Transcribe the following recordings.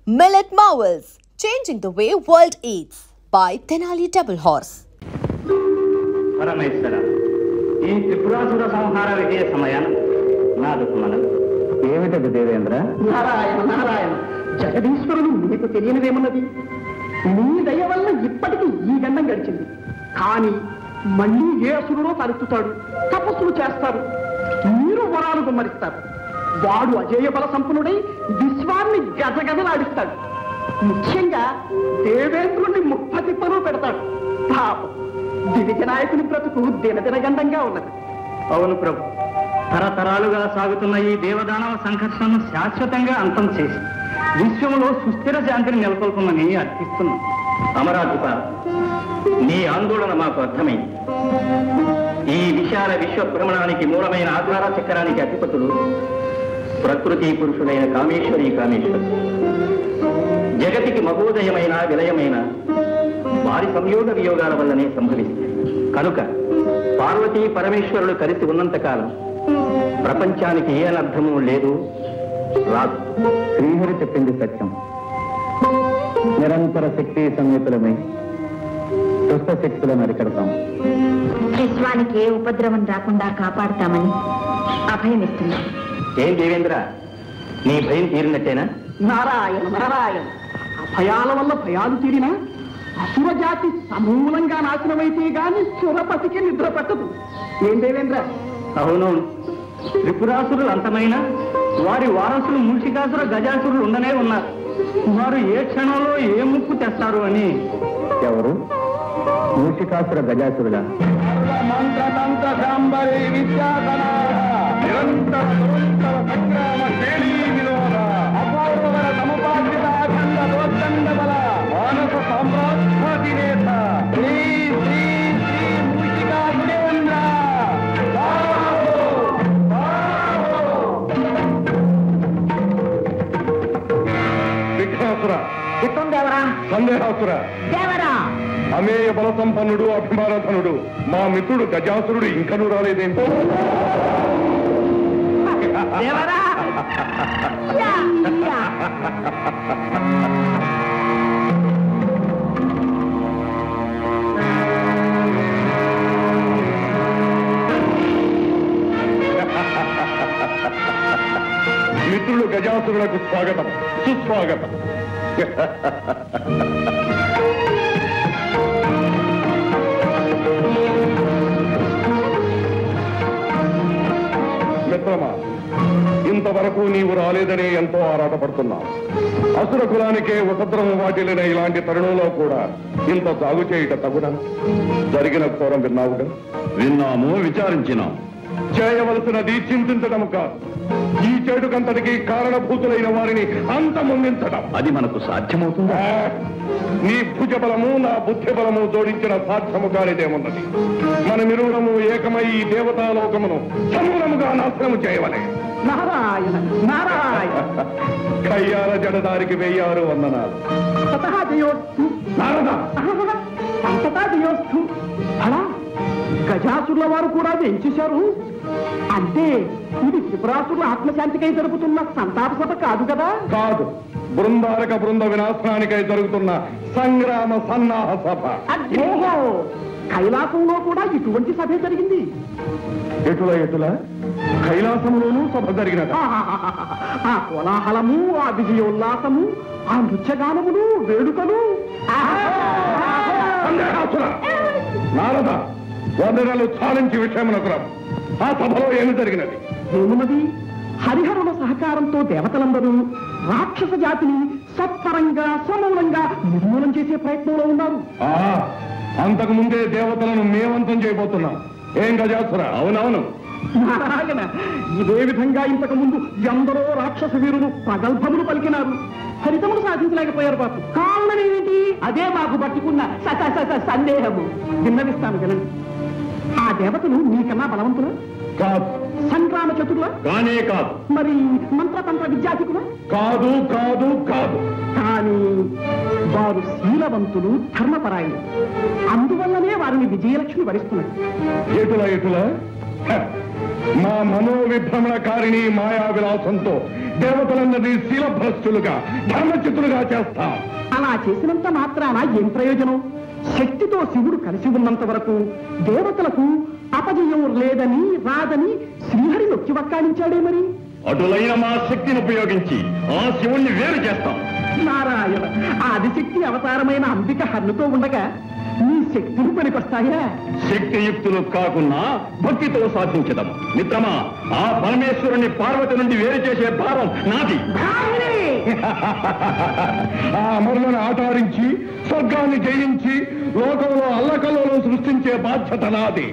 Millet Marvels, changing the way world eats by Tenali Double Horse. పరమేశ్వర, ఈ త్రిపురాసుర సంహార విజయ సమయాన నాదుకు మనం ఏమిటది దేవేంద్ర? నారాయణ నారాయణ, జగదీశ్వరుడు మీకు తెలియనిదేమన్నది? నీ దయ వల్ల ఇప్పటికీ ఈ గండం గడిచింది. కానీ మళ్ళీ ఏ అసురుడో తలెత్తుతాడు, తపస్సులు చేస్తారు, మీరు వరాలు గుమ్మరిస్తారు. వాడు అజేయ బల సంపన్నుడై విశ్వాన్ని గజగజలాడిస్తాడు. ముఖ్యంగా దేవేంద్రుణ్ణి ముప్పతిప్పలు పెడతాడు. పాపం దివిజ నాయకుని బ్రతుకు దినదినగండంగా ఉన్నది. అవును ప్రభు, తరతరాలుగా సాగుతున్న ఈ దేవదానవ సంఘర్షణను శాశ్వతంగా అంతం చేసి విశ్వంలో సుస్థిర శాంతిని నెలకొల్పమని అర్థిస్తున్నాం. అమరాధిప, నీ ఆందోళన మాకు అర్థమైంది. ఈ విశాల విశ్వ భ్రమణానికి మూలమైన ఆధార చక్రానికి అధిపతులు ప్రకృతి పురుషుడైన కామేశ్వరి కామేశ్వరి. జగతికి మహోదయమైన విలయమైన వారి సంయోగ వియోగాల వల్లనే సంభవిస్తాయి. కనుక పార్వతీ పరమేశ్వరులు కలిసి ఉన్నంతకాలం ప్రపంచానికి ఏ అనర్థము లేదు, రాదు. శ్రీహరి చెప్పింది సత్యం. నిరంతర శక్తి సంయుతులమై దుష్ట శక్తులను అరికడతాం. విశ్వానికి ఏ ఉపద్రవం రాకుండా కాపాడుతామని అభయమిస్తున్నాం. ఏం దేవేంద్ర, నీ భయం తీరినట్టేనా? నారాయణ నారాయణ, అభయాల వల్ల భయాలు తీరినా అసుర జాతి సమూలంగా నాశనమైతే గాని సురపతికి నిద్ర పట్టదు. ఏం దేవేంద్ర? అవునవును, త్రిపురాసురులు అంతమైనా వారి వారసులు మూషికాసుర గజాసురులు ఉండనే ఉన్నారు. వారు ఏ క్షణంలో ఏ ముప్పు తెస్తారు అని. ఎవరు? మూషికాసుర గజాసురుల సందేహాసుర, అమేయ బల సంపన్నుడు, అభిమానధనుడు మా మిత్రుడు గజాసురుడు ఇంకనూ రాలేదేంటో. మిత్రులు గజాసురులకు స్వాగతం, సుస్వాగతం. మిత్రమా, ఇంతవరకు నీవు రాలేదనే ఎంతో ఆరాటపడుతున్నావు. అసుర కులానికే ఉపద్రవం వాటిల్లిన ఇలాంటి తరుణంలో కూడా ఇంత సాగు చేయుట తగునా? జరిగిన ఘోరం విన్నావుగా? విన్నాము, విచారించినాం. చేయవలసినది చింతించడం కాదు, ఈ చెడుకంతటికి కారణభూతులైన వారిని అంతమొందించడం. అది మనకు సాధ్యమవుతుందా? నీ భుజబలము నా బుద్ధి బలము జోడించిన సాధ్యము కానిదేమున్నది. మనమిరువురము ఏకమై ఈ దేవతాలోకమును సమూలముగా నాశనము చేయవలే. నారాయణ నారాయణ, కయ్యాల జడదారికి 1000 వందనాలు. సతహా జయోస్తు నారద, అంతటా జయోస్తు. అలా గజాసురుల వారు కూడా వెంచేశారు అంటే ఇది త్రిపురాసురుల ఆత్మశాంతికై జరుగుతున్న సంతాప సభ కాదు కదా? కాదు, బృందారక బృంద వినాశనానికై జరుగుతున్న సంగ్రామ సన్నాహ సభ. ఓహో, కైలాసంలో కూడా ఇటువంటి సభే జరిగింది. ఎటుల కైలాసంలోనూ సభ జరిగినట. ఆ కోలాహలము, ఆ విజయోల్లాసము, ఆ నృత్యగానములు, వేడుకలు. నారద, వందనలు చాలించి విషయమునకు రా. ఆ సభలో ఏమి జరిగినది? ఏమున్నది? హరిహరుల సహకారంతో దేవతలందరూ రాక్షస జాతిని సత్వరంగా సమూలంగా నిర్మూలన చేసే ప్రయత్నంలో ఉన్నారు. అంతకు ముందే దేవతలను మేమంతం చేయబోతున్నాం. ఏం గజాసుర? అవునవును నారాయణ, ఇదే విధంగా ఇంతకు ముందు ఎందరో రాక్షస వీరులు ప్రగల్భములు పలికినారు, ఫలితములు సాధించలేకపోయారు. పాపం కారణం ఏమిటి? అదే మాకు పట్టుకున్న సందేహము. విన్నవిస్తాను వినండి. ఆ దేవతలు మీకన్నా బలవంతులా? కాదు. సంగ్రామ చతుర్లా? కానే కాదు. మరి మంత్రతంత్ర విద్యాధికులా? కాదు కాదు కాదు. కానీ వారు శీలవంతులు, ధర్మపరాయణులు. అందువల్లనే వారిని విజయలక్ష్మి వరిస్తున్నారు. ఎటుల మా మనోవిభ్రమణకారిణి మాయా విలాసంతో దేవతలందరినీ శీలభ్రష్టులుగా ధర్మచిత్తులుగా చేస్తాం. అలా చేసినంత మాత్రాన ఏం ప్రయోజనం? శక్తితో శివుడు కలిసి ఉన్నంత వరకు దేవతలకు అపజయం లేదని రాదని శ్రీహరి నొక్కి వక్కాడించాడే మరి. అటులైన మా శక్తిని ఉపయోగించి ఆ శివుణ్ణి వేరు చేస్తాం. నారాయణ, ఆదిశక్తి అవతారమైన అంబిక హన్నుతో ఉండగా నీ శక్తులు పనికొస్తాయా? శక్తియుక్తులు కాకున్నా భక్తితో సాధించదాం. మిత్రమా, ఆ పరమేశ్వరుని పార్వతి నుండి వేరు చేసే భారం నాది. ఆ అమరులను ఆటారించి స్వర్గాన్ని జయించి లోకంలో అల్లకల్లోలను సృష్టించే బాధ్యత నాది.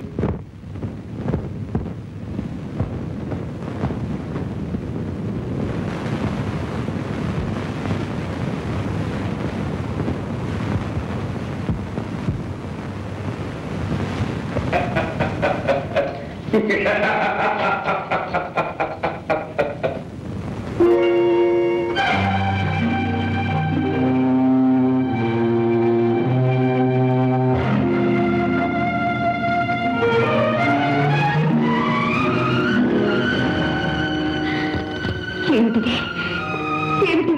ఏమిటి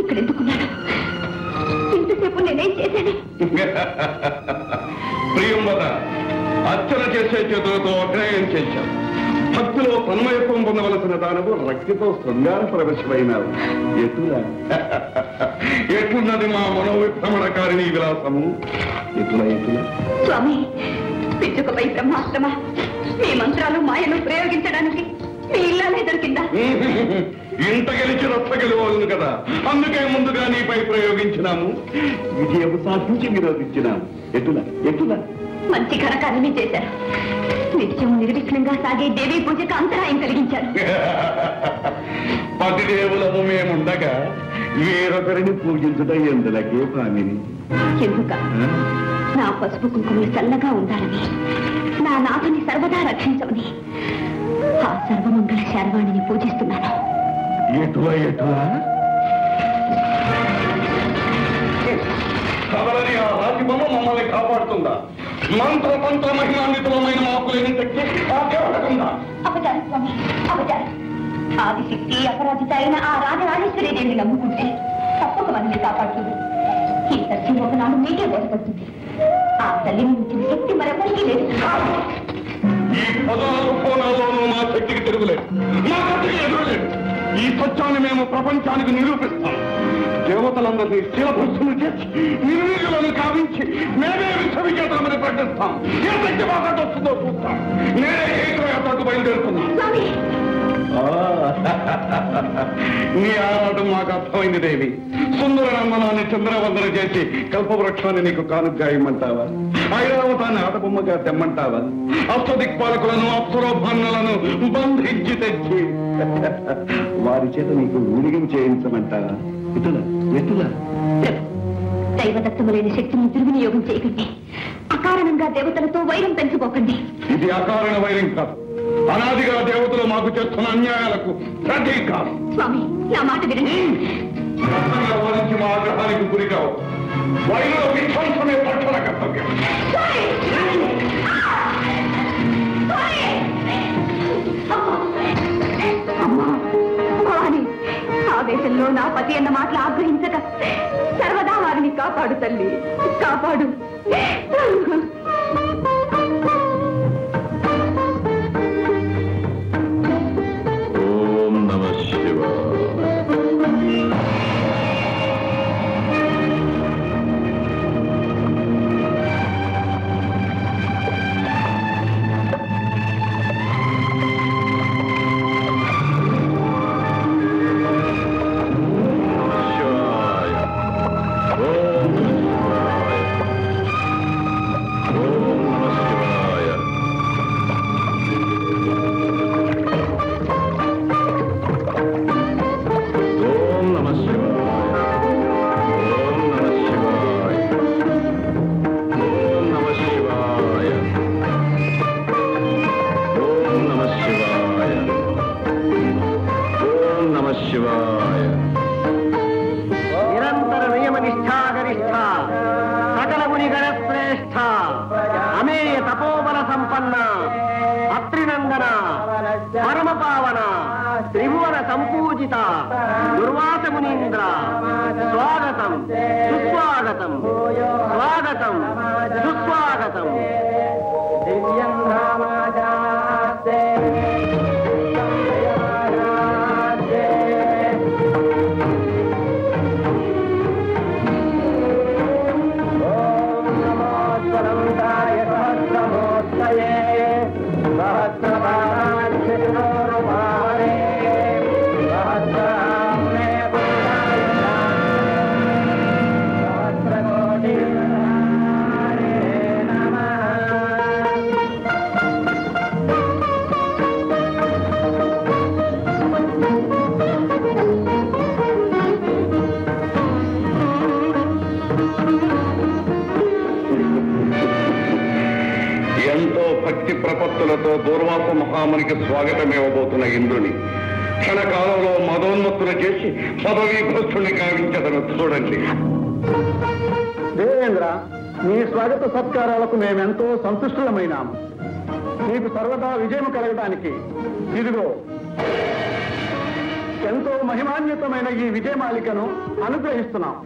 ఇక్కడ ఎందుకున్నాను? ఇంతసేపు నేనేం చేశాను? ప్రియంవద, అర్చన చేసే చేతులతో అగ్రయం చేశావు. భక్తిలో తన్మయత్వం పొందవలసిన దానవు రక్తితో శృంగార ప్రవేశమైనావు. ఎట్లున్నది మా మనోవిభ్రమణకారిణి విలాసము? ఎటుల స్వామి, పిచ్చుకపై బ్రహ్మాస్త్రమా? మీ మంత్రాలు మాయలు ప్రయోగించడానికి మీ ఇల్లానే దొరికిందా? ఇంత గెలిచి రచ్చ గెలవలను కదా, అందుకే ముందుగా నీపై ప్రయోగించినాము. విజయము సాధించి నిరోధించినాము. ఎటుల మంచి ఘనకార్యమే చేశారు. నిత్యం నిర్విఘ్నంగా సాగే దేవీ పూజకు అంతరాయం కలిగించారు. పతిదేవులము మేముండగా వేరొకరిని పూజించడం ఎందులకే పామిని? ఎందుక? నా పసుపు కుంకుమలు చల్లగా ఉండాలని, నా నాథుని సర్వదా రక్షించమని ఆ సర్వమంగళ శార్వాణిని పూజిస్తున్నాను. ఎటులా కవలని ఆ రాజబొమ్మ మమ్మల్ని కాపాడుతుందా? మంత్ర మహిమాన్వితమైన మాకులేని శక్తి ఆకేవడకుండా? అపచారం స్వామి, అపచారం. ఆదిశక్తి అపరాధిత అయిన ఆ రాజరాజేశ్వరి దేవిని నమ్ముకుంటే తప్పక మనల్ని కాపాడుతుంది. ఈ సత్యం ఒకనాడు మీకే బోధపడుతుంది. ఆ తల్లిని మించిన శక్తి మరెవరికీ లేదు. ఈ 16 కోణాల్లోనూ మా శక్తికి తిరుగులేదు, మా శక్తికి ఎదురులేదు. ఈ సత్యాన్ని మేము ప్రపంచానికి నిరూపిస్తాం. దేవతలందరినీ శిలభస్సులు చేసి నిర్వీర్యులను కావించి మేమే విశ్వవిజేతమని ప్రకటిస్తాం. ఏ శక్తి మాకు వస్తుందో చూస్తాం. నేనే ఏకయాత్రకు బయలుదేరుతున్నాం. నీ ఆరాటం మాకు అర్థమైంది దేవి. సుందర నందనాన్ని చంద్రవందన చేసి కల్పవృక్షాన్ని నీకు కానుగ్గా ఇమ్మంటావా? ఐరావతాన్ని ఆటబొమ్మగా తెమ్మంటావా? అష్టదిక్పాలకులను అప్సరోభాన్నులను బంధించి తెచ్చి వారి చేత నీకు ఊడిగం చేయించమంటావా? ఎటులా దైవదత్తములైన శక్తిని దుర్వినియోగం చేయకండి. అకారణంగా దేవతలతో వైరం పెంచుకోకండి. ఇది అకారణ వైరం కాదు, అనాదిగా దేవతలు మాకు చేస్తున్న అన్యాయాలకు ప్రతీక. స్వామి, నా మాట వినండి. వారించి మా ఆగ్రహానికి గురి కావు. వైర విధ్వంసమే పట్టణ కర్తవ్యం. భవాని, ఆవేశంలో నా పతి అన్న మాటలు ఆగ్రహించక సర్వదా వారిని కాపాడు తల్లి, కాపాడు. ఓం నమః శివాయ. ఓం సుస్వాగతం, స్వాగతం, సుస్వాగతం. ప్రపత్తులతో దూర్వాస మహామునికి స్వాగతమివ్వబోతున్న ఇంద్రుని క్షణకాలంలో మదోన్మత్తులు చేసి పదవీ భ్రష్టుని కావించదను చూడండి. దేవేంద్ర, నీ స్వాగత సత్కారాలకు మేమెంతో సంతుష్టులమైనాము. నీకు సర్వదా విజయం కలగడానికి ఇదిగో ఎంతో మహిమాన్వితమైన ఈ విజయమాలికను అనుగ్రహిస్తున్నాం.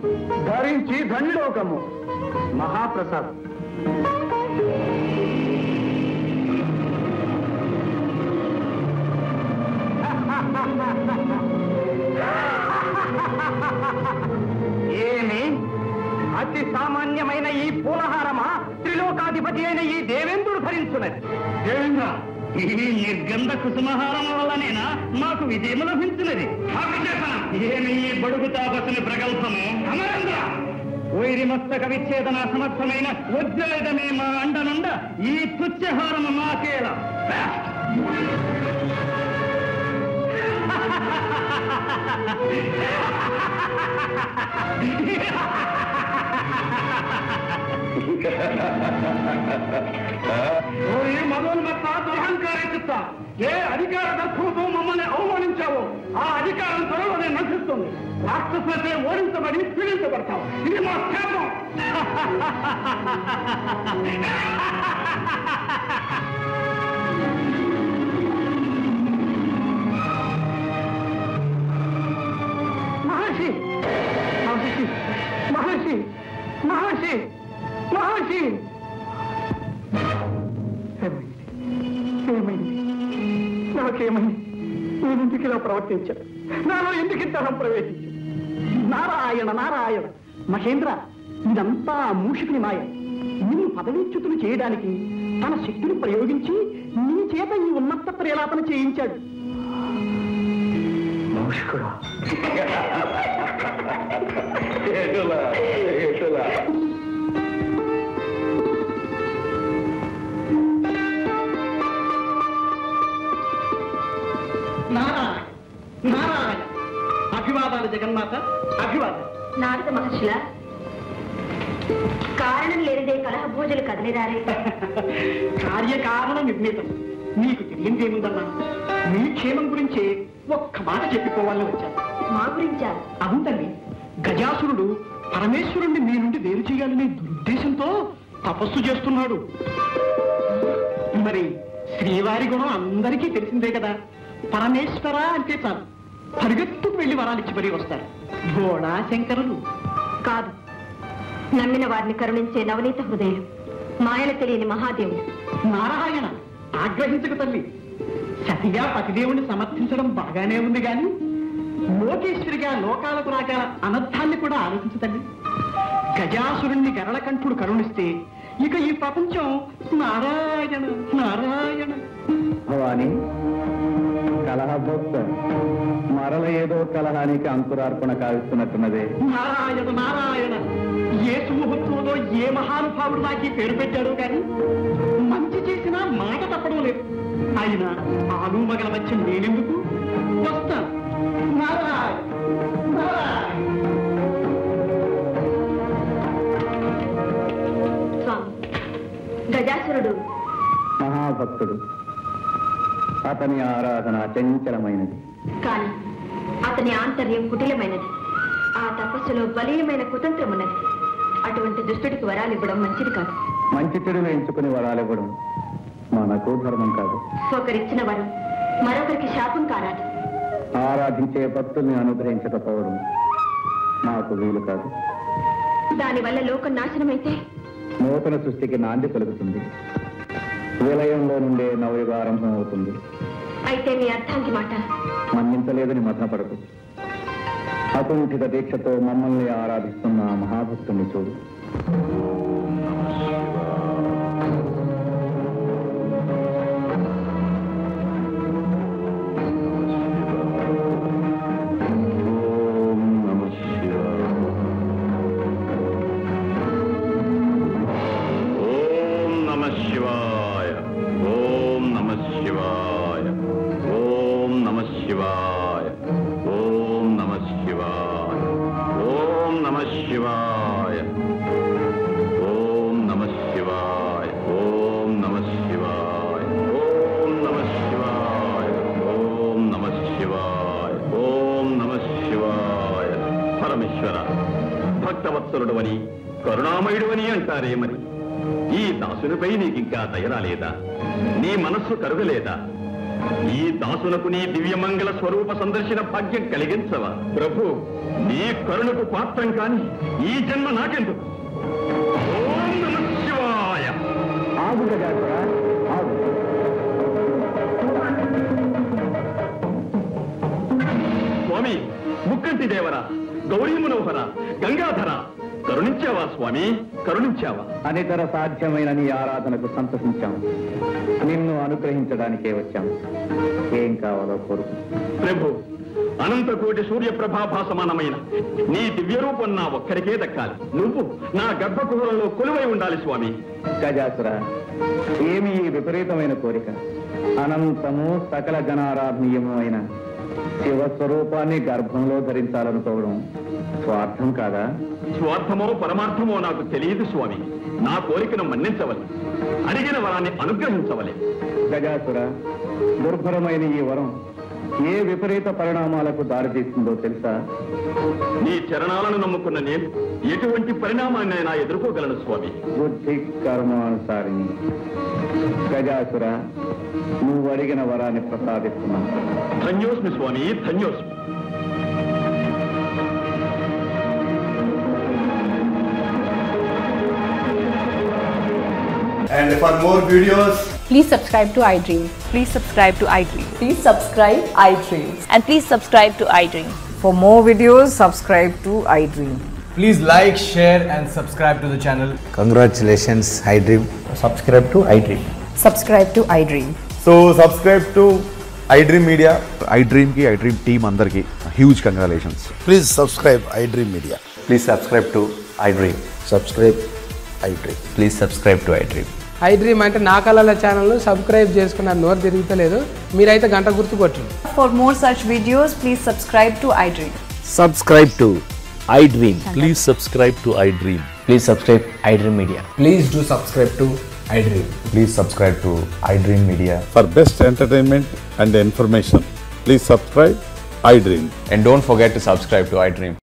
ధరించి ధన్యుడోకము. మహాప్రసాద్. ఏమి అతి సామాన్యమైన ఈ పూలహారమా త్రిలోకాధిపతి అయిన ఈ దేవేంద్రుడు భరించున్నది? దేవేంద్ర, ఈ నిర్గంధ కుసుమహారం వల్లనేనా మాకు విజయం లభించినది? ఏమి ఈ బడుగు తాపసుని ప్రగల్భము? అమరేంద్ర, వైరి మస్తక విచ్ఛేదన సమర్థమైన వజ్రాయుధమే మా అండనుండ ఈ తుచ్చహారము మాకేలా. మదోన్మత్త దురహంకార చిత్త, ఏ అధికార దర్శనంతో మమ్మల్ని అవమానించావో ఆ అధికారం త్వరలోనే నశిస్తుంది. రాక్షసులచే ఓడించబడి పీడించబడతావు. ఇది మా శాపం. మహర్షి, మహర్షి, మహర్షి, మహర్షి, మహర్షి. ఏమైంది? నాకేమైంది? నేను ఎందుకు ఇలా ప్రవర్తించాను? నాలో ఎందుకు ఇంతరం ప్రవేశించాను? నారాయణ, నారాయణ. మహేంద్ర, ఇదంతా మూషికుని మాయ. నిన్ను పదవీచ్యుతులు చేయడానికి తన శక్తిని ప్రయోగించి నీ చేత ఈ ఉన్నత ప్రేలాపన చేయించాడు. మూషికుడా? నారాయణ, నారాయణ. అభివాదాలు జగన్మాత, అభివాదాలు. నారద మహర్షుల కారణం లేనిదే కలహ భోజలు కదిలిరారే. కార్యకారణ నిర్ణీతం. నీకు తెలియందేముందన్నా, మీ క్షేమం గురించి ఒక్క మాట చెప్పిపోవాలని వచ్చాను. మా గురించా? అవును తల్లి. గజాసురుడు పరమేశ్వరుణ్ణి మీ నుండి వేరు చేయాలనే దురుద్దేశంతో తపస్సు చేస్తున్నాడు. మరి శ్రీవారి గుణం అందరికీ తెలిసిందే కదా. పరమేశ్వర అంటే చాలు పరిగెత్తుకు వెళ్లి వరాలిచ్చి మరీ వస్తారు. భోళా శంకరులు కాదు, నమ్మిన వారిని కరుణించే నవనీత హృదయులు, మాయలు తెలియని మహాదేవుడు. నారాయణ, ఆగ్రహించక తల్లి. సతిగా పతిదేవుని సమర్థించడం బాగానే ఉంది గాని లోకేశ్వరిగా లోకాలకు రాగల అనర్థాన్ని కూడా ఆలోచించు తల్లి. గజాసురుణ్ణి గరళకంఠుడు కరుణిస్తే ఇక ఈ ప్రపంచం నారాయణ, నారాయణ. భవాని, కలహభోక్త మరల ఏదో కలహానికి అంకురార్పణ కావిస్తున్నట్టున్నదే. నారాయణ, నారాయణ. ఏ సుముహూర్తంలో ఏ మహానుభావుడు నాకు ఈ పేరు పెట్టాడో గాని మంచి చేసినా మాట తప్పడం లేదు. అయినా ఆలు మగల వచ్చి నేనెందుకు వస్తా. నారాయణ, నారాయణ. స్వామి, గజాసురుడు మహాభక్తుడు. అతని ఆరాధన చంచలమైనది. కానీ అతని ఆంతర్యం కుటిలమైనది. ఆ తపస్సులో బలీయమైన కుతంత్రం ఉన్నది. అటువంటి దుష్టుడికి వరాలు ఇవ్వడం మంచిది కాదు. మంచి చెడులు ఎంచుకుని వరాలివ్వడం మనకు ధర్మం కాదు. ఒకరిచ్చిన వరం మరొకరికి శాపం కారాదు. ఆరాధించే భక్తుల్ని అనుగ్రహించకపోవడం మాకు వీలు కాదు. దానివల్ల లోకం నాశనమైతే నూతన సృష్టికి నాంది కలుగుతుంది. విలయంలో నుండే నవయుగ ఆరంభం అవుతుంది. అయితే మీ అర్థానికి మాట మన్నించలేదని మదనపడదు. అకుంఠిత దీక్షతో మమ్మల్ని ఆరాధిస్తున్న మహాభక్తుని చూడు. భక్తవత్సలుడవని కరుణామయుడవని అంటారే మరి ఈ దాసునిపై నీకింకా దయరాలేదా? నీ మనస్సు కరుగలేదా? ఈ దాసునకు నీ దివ్యమంగళ స్వరూప సందర్శన భాగ్యం కలిగించవా? ప్రభు, నీ కరుణకు పాత్రం కాని ఈ జన్మ నాకెందుకు? ఓం నమః శివాయ. స్వామి ముక్కంటి దేవరా, గౌరీ మనోహర, గంగాధర, కరుణించావా స్వామి, కరుణించావా? అనితర సాధ్యమైన నీ ఆరాధనకు సంతసించాము. నిన్ను అనుగ్రహించడానికే వచ్చాము. ఏం కావాలో కోరుకు. ప్రభు, అనంతకోటి సూర్యప్రభాభాసమానమైన నీ దివ్య రూపం నా ఒక్కరికే దక్కాలి. నువ్వు నా గర్భకుహరంలో కొలువై ఉండాలి స్వామి. గజాసుర, ఏమి ఈ విపరీతమైన కోరిక? అనంతము సకల జనారాధనీయము అయిన శివస్వరూపాన్ని గర్భంలో ధరించాలనుకోవడం స్వార్థం కాదా? స్వార్థమో పరమార్థమో నాకు తెలియదు స్వామి. నా కోరికను మన్నించవలే, అడిగిన వరాన్ని అనుగ్రహించవలే. గజాసుర, దుర్భరమైన ఈ వరం ఏ విపరీత పరిణామాలకు దారితీస్తుందో తెలుసా? నీ చరణాలను నమ్ముకున్న నేను ఎటువంటి పరిణామాన్నైనా ఎదుర్కోగలను స్వామి. బుద్ధి కర్మానుసారిని. గజాసుర, నువ్వు అడిగిన వరాన్ని ప్రసాదిస్తున్నాను. ధన్యోస్మి స్వామి, ధన్యోస్మి. And for more videos, please subscribe to iDream. Please subscribe to iDream. Please subscribe iDream. And please subscribe to iDream. For more videos, subscribe to iDream. please like, share and subscribe to the channel. Congratulations, iDream. Subscribe to iDream. Subscribe to iDream. So subscribe to iDream Media. iDream ki iDream team andar ki huge congratulations. Please subscribe iDream Media. Please subscribe to iDream. Subscribe iDream. Please subscribe to iDream. iDream అంటే నా కళల channel subscribe చేసుకున్న నోరు తిరుగుతలేదు. మీరైతే గంట గుర్తు కొట్టండి. For more such videos, please subscribe to iDream. Subscribe to iDream. Please subscribe to iDream. Please subscribe iDream Media. Please do subscribe to iDream. Please subscribe to iDream Media. For best entertainment and information, please subscribe iDream. And don't forget to subscribe to iDream.